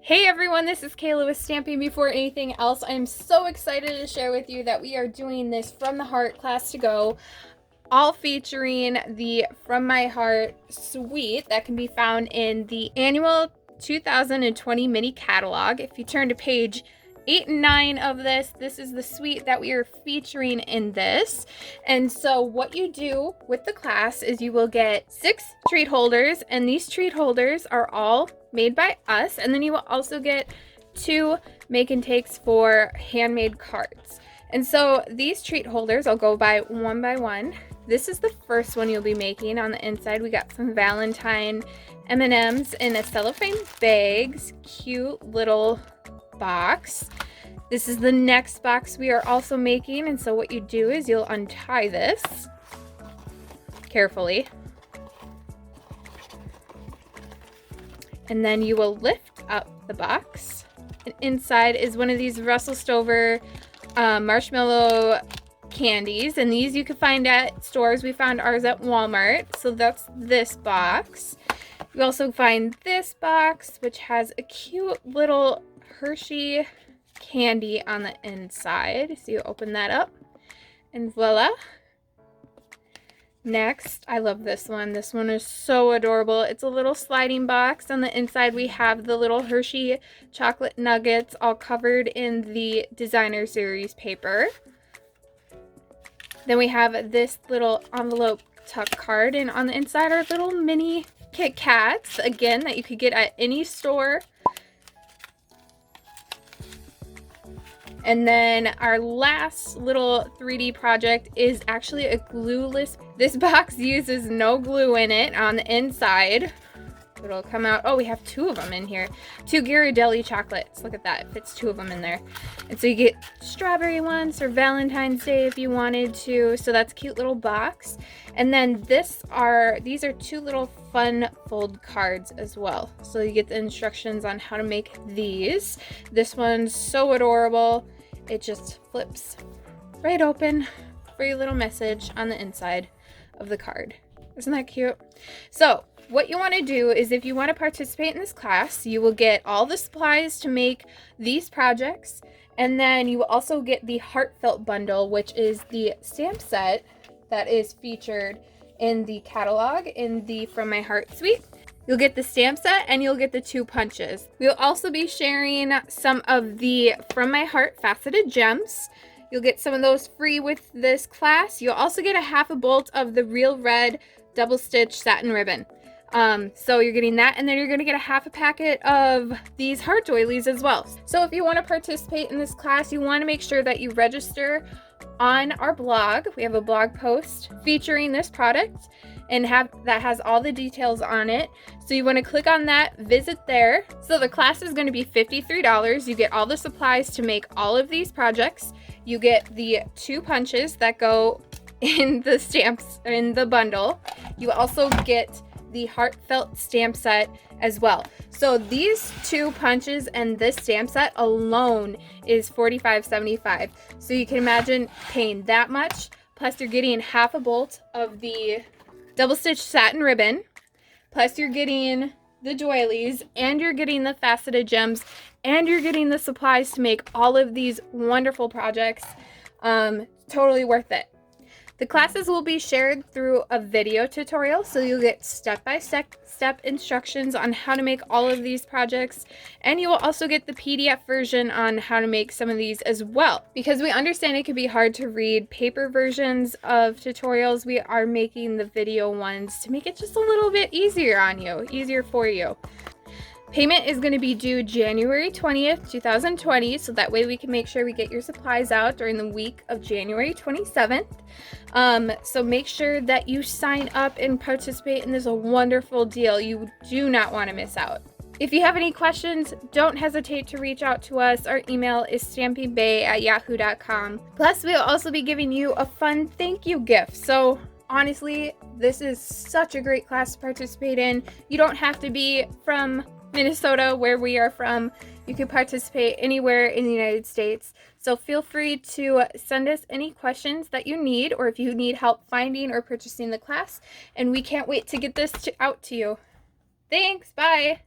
Hey everyone, this is Kayla with Stamping. Before anything else, I'm so excited to share with you that we are doing this From the Heart class to go, all featuring the From My Heart suite that can be found in the annual 2020 mini catalog. If you turn to page 8 and 9 of this is the suite that we are featuring in this. And so what you do with the class is you will get 6 treat holders, and these treat holders are all made by us, and then you will also get 2 make and takes for handmade cards. And so these treat holders I'll go by one. This is the first one you'll be making. On the inside we got some Valentine M&Ms in a cellophane bags, cute little box. This is the next box we are also making, and so what you do is you'll untie this carefully, and then you will lift up the box, and inside is one of these Russell Stover marshmallow candies, and these you can find at stores. We found ours at Walmart, so that's this box. You also find this box, which has a cute little Hershey candy on the inside. So you open that up and voila. Next, I love this one. This one is so adorable. It's a little sliding box. On the inside we have the little Hershey chocolate nuggets all covered in the designer series paper. Then we have this little envelope tuck card, and on the inside are little mini Kit Kats, again, that you could get at any store. And then our last little 3D project is actually a glueless. This box uses no glue in it on the inside. It'll come out. Oh, we have 2 of them in here. 2 Ghirardelli chocolates. Look at that. It fits 2 of them in there. And so you get strawberry ones for Valentine's Day if you wanted to. So that's a cute little box. And then these are 2 little fun fold cards as well. So you get the instructions on how to make these. This one's so adorable. It just flips right open for your little message on the inside of the card. Isn't that cute? So what you want to do is, if you want to participate in this class, you will get all the supplies to make these projects, and then you will also get the Heartfelt bundle, which is the stamp set that is featured in the catalog in the From My Heart suite. You'll get the stamp set and you'll get the 2 punches. We'll also be sharing some of the From My Heart faceted gems. You'll get some of those free with this class. You'll also get a half a bolt of the Real Red double stitch satin ribbon. So you're getting that, and then you're going to get a half a packet of these heart doilies as well. So if you want to participate in this class, you want to make sure that you register on our blog. We have a blog post featuring this product and that has all the details on it. So you want to click on that, visit there. So the class is going to be $53. You get all the supplies to make all of these projects. You get the 2 punches that go in the stamps in the bundle. You also get the Heartfelt stamp set as well. So these 2 punches and this stamp set alone is $45.75. So you can imagine paying that much, plus you're getting half a bolt of the double stitch satin ribbon, plus you're getting the doilies, and you're getting the faceted gems, and you're getting the supplies to make all of these wonderful projects. Totally worth it. The classes will be shared through a video tutorial, so you'll get step-by-step instructions on how to make all of these projects, and you will also get the PDF version on how to make some of these as well. Because we understand it can be hard to read paper versions of tutorials, we are making the video ones to make it just a little bit easier on you, easier for you. Payment is going to be due January 20th, 2020, so that way we can make sure we get your supplies out during the week of January 27th. So make sure that you sign up and participate in this wonderful deal. You do not want to miss out. If you have any questions, don't hesitate to reach out to us. Our email is stampingbay@yahoo.com. Plus, we'll also be giving you a fun thank you gift. So honestly, this is such a great class to participate in. You don't have to be from Minnesota, where we are from. You can participate anywhere in the United States. So feel free to send us any questions that you need, or if you need help finding or purchasing the class. And we can't wait to get this out to you. Thanks. Bye.